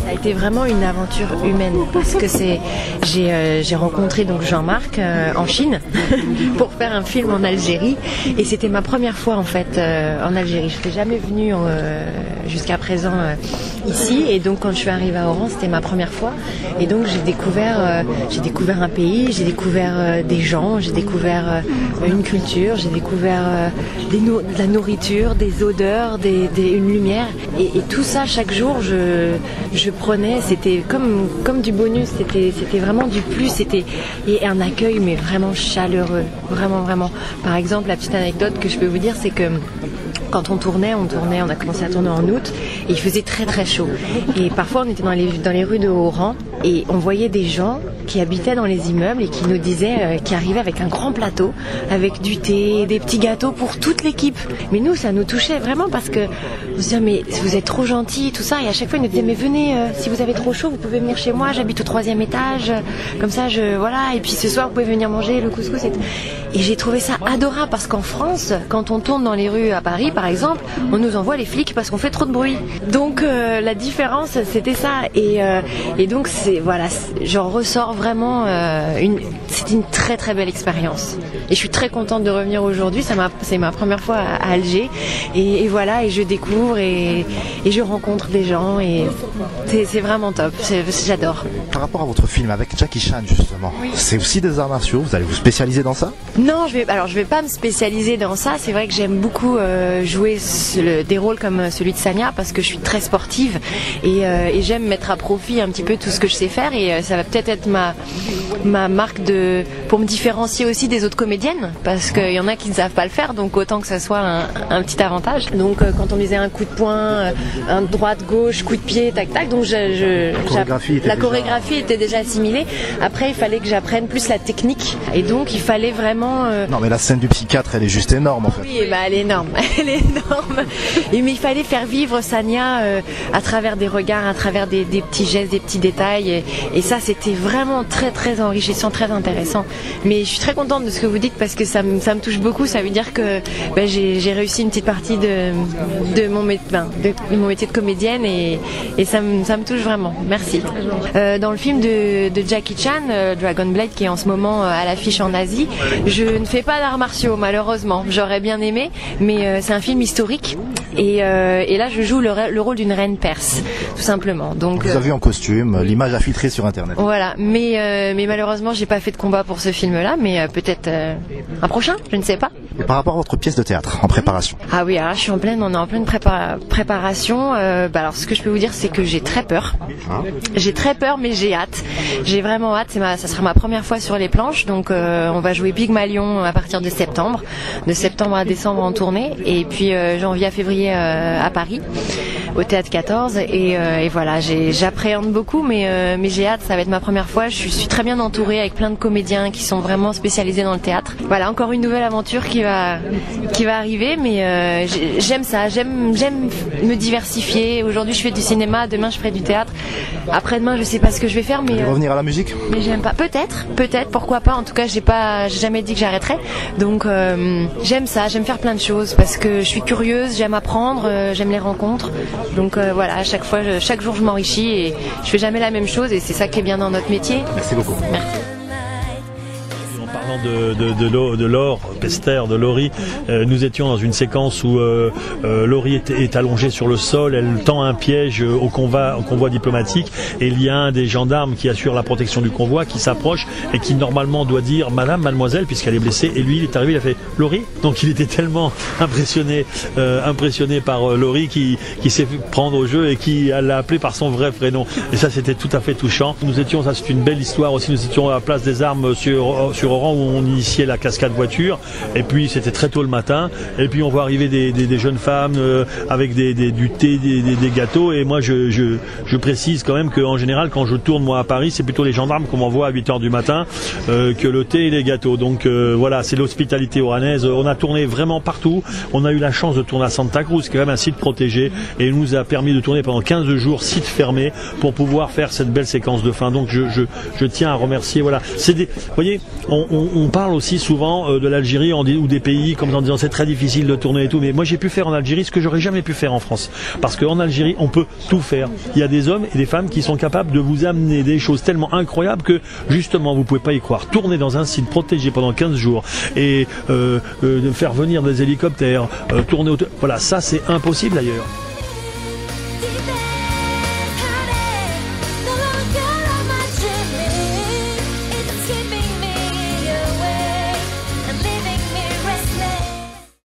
Ça a été vraiment une aventure humaine parce que j'ai rencontré donc Jean-Marc en Chine pour faire un film en Algérie et c'était ma première fois en fait en Algérie. Je n'étais jamais venue jusqu'à présent ici et donc quand je suis arrivée à Oran c'était ma première fois et donc j'ai découvert un pays, j'ai découvert des gens, j'ai découvert une culture, j'ai découvert de la nourriture, des odeurs, une lumière et tout ça chaque jour je prenais, c'était comme du bonus, c'était vraiment du plus, et un accueil mais vraiment chaleureux, vraiment. Par exemple, la petite anecdote que je peux vous dire, c'est que quand on a commencé à tourner en août et il faisait très très chaud. Et parfois on était dans les rues de Oran et on voyait des gens qui habitaient dans les immeubles et qui nous disaient, qui arrivaient avec un grand plateau, avec du thé, des petits gâteaux pour toute l'équipe. Mais nous, ça nous touchait vraiment parce que on se disait, mais vous êtes trop gentils, tout ça. Et à chaque fois, ils nous disaient, mais venez, si vous avez trop chaud, vous pouvez venir chez moi, j'habite au 3e étage. Comme ça, voilà. Et puis ce soir, vous pouvez venir manger le couscous. Et j'ai trouvé ça adorable parce qu'en France, quand on tourne dans les rues à Paris, par exemple, on nous envoie les flics parce qu'on fait trop de bruit. Donc la différence, c'était ça. Et donc, j'en ressors vraiment c'est une très très belle expérience et je suis très contente de revenir aujourd'hui. C'est ma première fois à Alger et voilà, et je découvre et je rencontre des gens et c'est vraiment top, j'adore. Par rapport à votre film avec Jackie Chan justement, oui. C'est aussi des arts martiaux, vous allez vous spécialiser dans ça? Non, je vais pas me spécialiser dans ça. C'est vrai que j'aime beaucoup jouer des rôles comme celui de Sania parce que je suis très sportive et j'aime mettre à profit un petit peu tout ce que je sais faire et ça va peut-être être ma marque pour me différencier aussi des autres comédiennes parce qu'il y en a qui ne savent pas le faire, donc autant que ça soit un petit avantage. Donc quand on me disait un coup de poing, un droite, gauche, coup de pied, tac tac, donc la chorégraphie était déjà assimilée. Après il fallait que j'apprenne plus la technique et donc il fallait vraiment... Non mais la scène du psychiatre elle est juste énorme en fait. Oui, elle est énorme, mais il fallait faire vivre Sania à travers des regards, à travers des petits gestes, des petits détails et ça c'était vraiment très très enrichissant, très intéressant. Mais je suis très contente de ce que vous dites parce que ça me touche beaucoup. Ça veut dire que j'ai réussi une petite partie de mon métier de comédienne et ça me touche vraiment. Merci. Dans le film de Jackie Chan, Dragon Blade, qui est en ce moment à l'affiche en Asie, je ne fais pas d'arts martiaux malheureusement. J'aurais bien aimé, mais c'est un film historique et là je joue le rôle d'une reine perse, tout simplement. Donc vous avez en costume, l'image a filtré sur internet. Voilà, mais malheureusement j'ai pas fait de combat pour ce film-là, mais peut-être un prochain, je ne sais pas. Et par rapport à votre pièce de théâtre en préparation? Ah oui, alors on est en pleine préparation. Alors ce que je peux vous dire, c'est que j'ai très peur. J'ai très peur, mais j'ai hâte. J'ai vraiment hâte. Ça sera ma première fois sur les planches, donc on va jouer Pygmalion à partir de septembre à décembre en tournée, et puis janvier à février à Paris, au Théâtre 14. Et voilà, j'appréhende beaucoup, mais j'ai hâte. Ça va être ma première fois. Je suis très bien entourée avec plein de comédiens qui sont vraiment spécialisés dans le théâtre. Voilà, encore une nouvelle aventure qui va arriver, mais j'aime ça. J'aime me diversifier. Aujourd'hui, je fais du cinéma. Demain, je ferai du théâtre. Après-demain, je sais pas ce que je vais faire, mais revenir à la musique. Mais j'aime pas. Peut-être, pourquoi pas. En tout cas, j'ai jamais dit que j'arrêterais. Donc, j'aime ça. J'aime faire plein de choses parce que je suis curieuse. J'aime apprendre. J'aime les rencontres. Donc voilà, à chaque jour, je m'enrichis et je fais jamais la même chose. Et c'est ça qui est bien dans notre métier. Merci beaucoup. Merci. En parlant de Laure Pester, de Laurie, nous étions dans une séquence où Laurie est allongée sur le sol, elle tend un piège au convoi diplomatique et il y a un des gendarmes qui assure la protection du convoi qui s'approche et qui normalement doit dire madame, mademoiselle, puisqu'elle est blessée, et lui il est arrivé, il a fait Laurie. Donc il était tellement impressionné par Laurie qui s'est fait prendre au jeu et qui l'a appelé par son vrai prénom, et ça c'était tout à fait touchant. Nous étions, ça c'est une belle histoire aussi, nous étions à la place des Armes sur Oran où on initiait la cascade voiture, et puis c'était très tôt le matin, et puis on voit arriver des jeunes femmes avec du thé, des gâteaux, et moi je précise quand même qu'en général quand je tourne moi à Paris, c'est plutôt les gendarmes qu'on m'envoie à 8h du matin que le thé et les gâteaux. Donc voilà, c'est l'hospitalité oranaise. On a tourné vraiment partout, on a eu la chance de tourner à Santa Cruz, qui est quand même un site protégé, et il nous a permis de tourner pendant 15 jours, site fermé, pour pouvoir faire cette belle séquence de fin. Donc je tiens à remercier, voilà, vous voyez, on parle aussi souvent de l'Algérie ou des pays comme en disant c'est très difficile de tourner et tout, mais moi j'ai pu faire en Algérie ce que j'aurais jamais pu faire en France, parce qu'en Algérie on peut tout faire. Il y a des hommes et des femmes qui sont capables de vous amener des choses tellement incroyables que justement vous pouvez pas y croire. Tourner dans un site protégé pendant 15 jours et de faire venir des hélicoptères, tourner voilà, ça c'est impossible ailleurs.